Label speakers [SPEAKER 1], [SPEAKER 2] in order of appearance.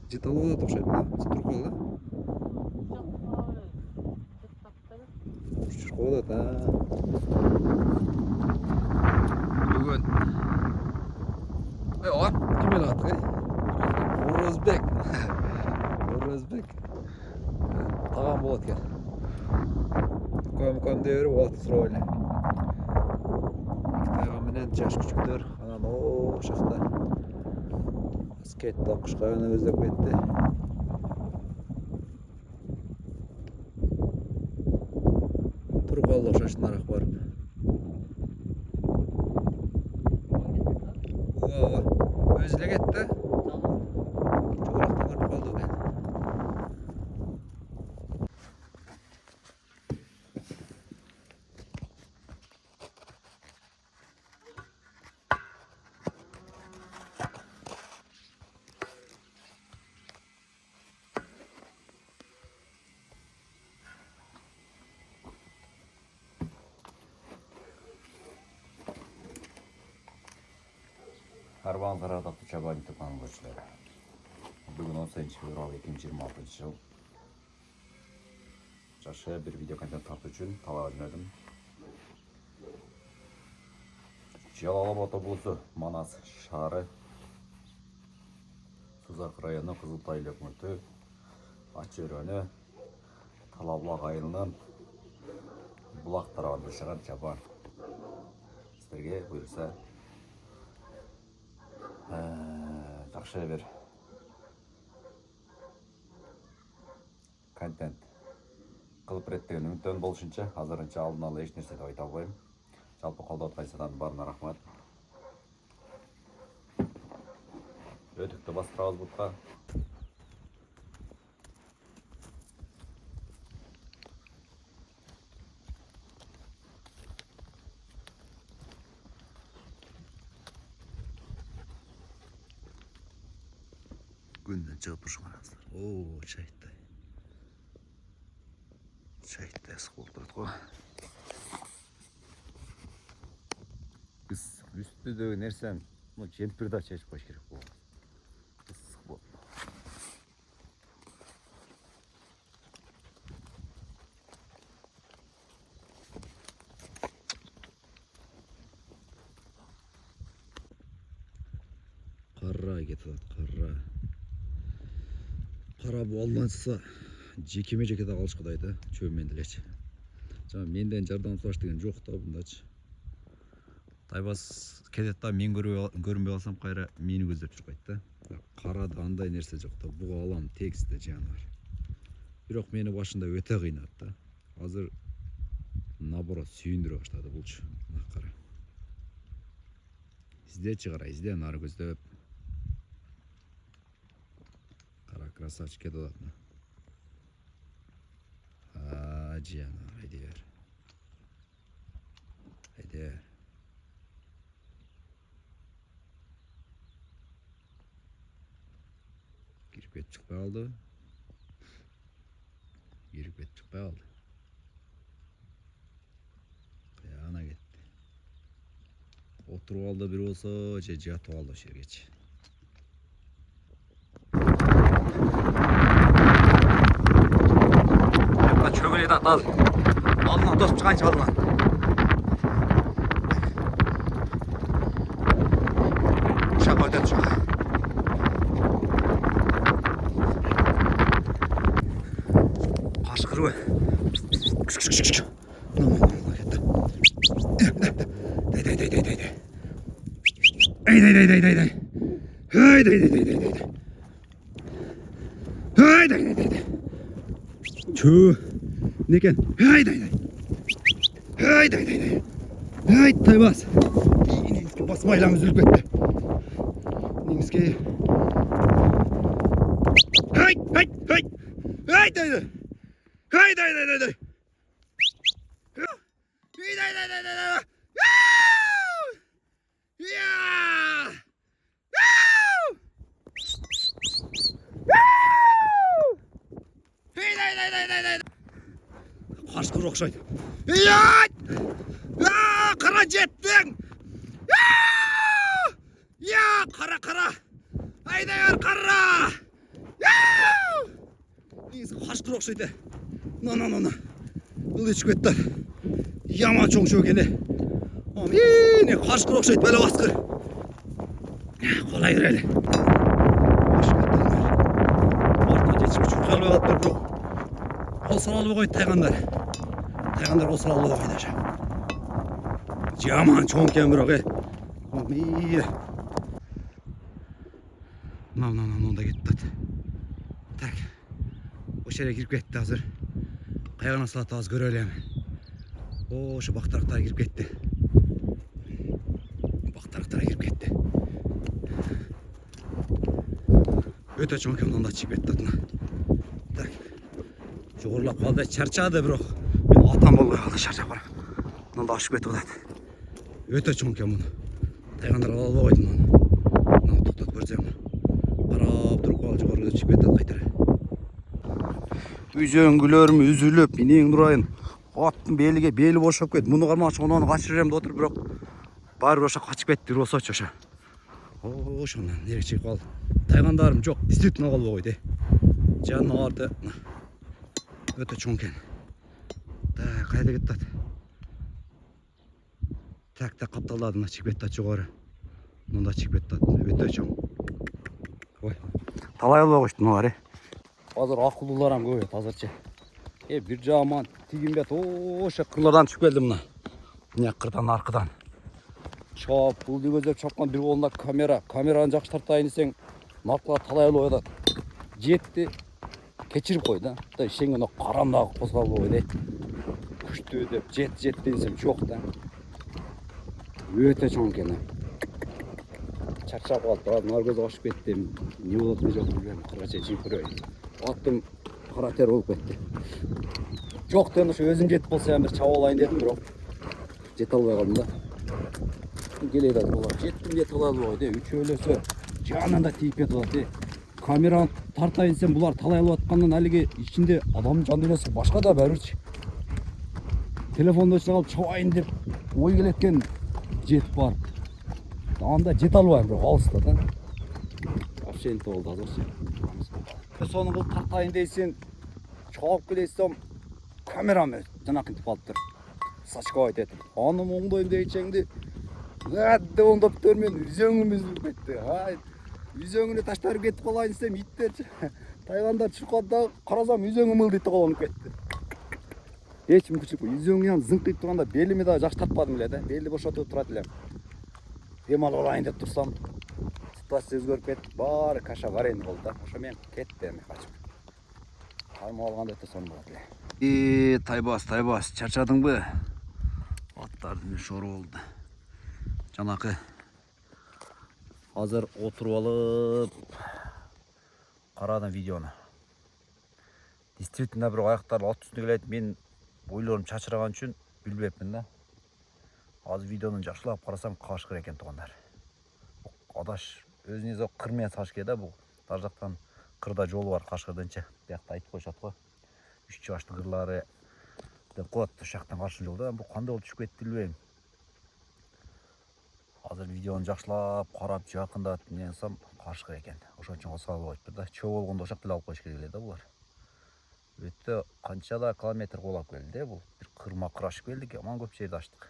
[SPEAKER 1] Жете алып окшойт да. Туруп калды. Школа да. Бүгүн. Ой, ким эле аты? Орозбек. Орозбек. Тагам болот экен. Көмкөн дээр убакыт сурап эле. Тагам менен жаш күчүктөр анан о шакта. Скейт окушка гана өздөп кетти. Туруп калды окшош нарак барып. Ооба. Өзү эле кетти. Жогорактан барып калды экен.
[SPEAKER 2] Арбаңыздар атақты Чабани Тупанын көршілері. Бүгін 10 февраль 2026 жыл. Жашы бір видео контент тарту үшін талаға жөнедім. Жалалабад облысы Манас шары. Сузак районы Қызылтай өкмөтү. Ачөрөнү Талабулак айылынан Булак тарабында жашаган чабан. Сіздерге буйрса жакшы бир контент кылып берет деген үмүттөн болушунча азырынча алдын ала эч нерсе деп айта албайм. Жалпы колдоп аткансыздардан баарына рахмат. Өтүктү бастырабыз бутка.
[SPEAKER 1] Күндөн чыгып турушканыңыздар. Оо, чайтай. Чайтай ысык болуп турат го. Биз үстүдөгү нерсени жемпирди чечип коюш керек болот. Ысык болот. Карра кетип атат, карра. Кара буалданса жекеме-жеке да калыш кудай да, чөбүмен делечи. Жана менден жардам сураш деген жок да мындачы. Тайбас кетет да, мен көрүнбөй калсам кайра мени көздөп чуркайт да. Карада андай нерсе жок да, буга алам текстте жаныбар. Бирок мени башында өтө кыйнат да. Азыр наоборот сүйүндүрө баштады булчу. Кара. Издечи кара, изде нары көздөп. Красавчик кетип атат. Жана, айде бер. Айде. Кирип кетип чыкпай калды. Кирип кетип чыкпай калды. Каяна кетти. Отуруп алды бир болсо, же жатып алды ошол жергечи. Çömeleyi de atladı. Aldığına dost çıkan çaldı lan. Uşak ödedi uşak. Kaşkır be. Neken? Haydi. Haydi taybas. Neyse basmayla üzülüp etti. Neyse. Haydi. Kaşkır okşaydı. Kara jettin. Ya kara. Haydi yar kara. Қасқыр оқшайды. На. Ылы ішіп кетті. Яман чоң шөкені. Не қасқыр оқшайды, бәлі қасқыр. Қолай кірелі. Артқа жетшіп жүр қалбай қалып тұр бұл. Қол саралы қойды тайғандар. Тайғандар қол саралы қойды. Яман чоң кен бірақ. Мынау кетті. Так. Осы жерге кіріп кетті азыр. Қайғана салаты аз көрелем. Ошы бақтарақтар кіріп кетті. Бақтарақтар кіріп кетті. Өте чоң кен мынанда чип кетті. Так. Жоғырлап қалды, чарчады бірақ. Мен атам болғай қалды шарчап бар. Мынанда ашып кетті қылады. Өте чоң кен мұны. Тайғандар алып қойды мұны. Мынау тоқтат көрсем. Қарап тұрып қалды жоғарыда чип кетті қайтары. Үзеңгілерім үзіліп, менен тұрайын. Аттың белі бошап кетті. Мұны қармақшы оны қашырырым да отыр, бірақ бар оша қашып кетті, росач оша. Ошонан нерек чип қалды. Тайғандарым жоқ, действительно қалып қойды. Жанына арды. Өте чоң кен. Қайда кетті. Так қапталады, мына чип кетті жоғары. Мында чип кетті. Өте чоң. Ой. Талай алып қойды мыналар. Азыр ақылдыларам көбейді азырча. Bir жаман тигин бет. Оша қырлардан түсіп келді мына. Мына қырдан арқыдан. Шап, бұл көзеп шапқан бір қолында камера. Камераны жақсы тартайын десең, нарқыға талай алып қойды. Жетті. Кечіріп қойды. Шеңген қарамдағы қозғалып қойды. Күшті деп жетті десем жоқ та. Өте чоң кен. Чарчап қалды. Нар көз ашып кетті. Не болады ме жоқ білмеймін. Қырғаша жеп көрейін. Аттым қара тер болып кетті. Жоқ дені өзім жетіп болса бір чау алайын дедім, бірақ жете албай қалдым да. Келеді олар. Жеттім жете алады ғой. Үшеулесі жанында тиіп кетіп алады. Камераны тартайын десем, бұлар талай алып атқаннан әліге ішінде адамның жан дүниесі башқа да бәрібір. Телефонды өшіре қалып чауайын деп ой келеткен жетіп бар. Анда жете албаймын, бірақ алыста да. Вообще болды азыршы. Соны бұл тартайын дейсен, чауап келесем, камераны жанақын тіп алып тұр. Сачқа айтады. Аным оңдайым дейшеңді. Әдді оңдап көрмен үзеңім үзіліп кетті. Үзеңіне таштарып кетіп қалайын десем, иттер тайғандар шұрқады, қарасам үзеңім ылдыйты қоланып кетті. Еш мүмкіншілік бұл. Үзеңнен зыңқиып тұрғанда беліме да жақсы тартпадым біледі. Белді бошатып тұрады білем. Демал олайын деп тұрсам, ситуация өзгеріп кетті. Бары каша бар енді болды. Ошо мен кеттім қашып. Қарма алғанда өте соны болады. Тайбас, чарчадың бі? Аттардың шоры болды. Жанақы азыр отырып алып қарадым видеоны. Действительно бір аяқтар ат үстіне келеді. Мен ойларым чачыраған үшін білбеппін да. Азыр видеоны жақшылап қарасам қашқыр екен туғандар. Адаш өзіңіз қырмен сашке да бұл. Дар жақтан қырда жолы бар қашқырдынша. Бияқта айтып қойшат қой. 3 жаштың қырлары деп қойды. Шақтан қаршын жолда. Бұл қандай ол түсіп кетті білбеймін. Азыр видеоны жақшылап қарап жақындап нен сам қашқыр екен. Ошон үчүн салып қойыпты да. Чөө болгондо ошак деле алып коюш керек эле да булар. Өтө канчада километр колап келди бұл. Бир кырма кырашып келдик, аман көп жерди аштык.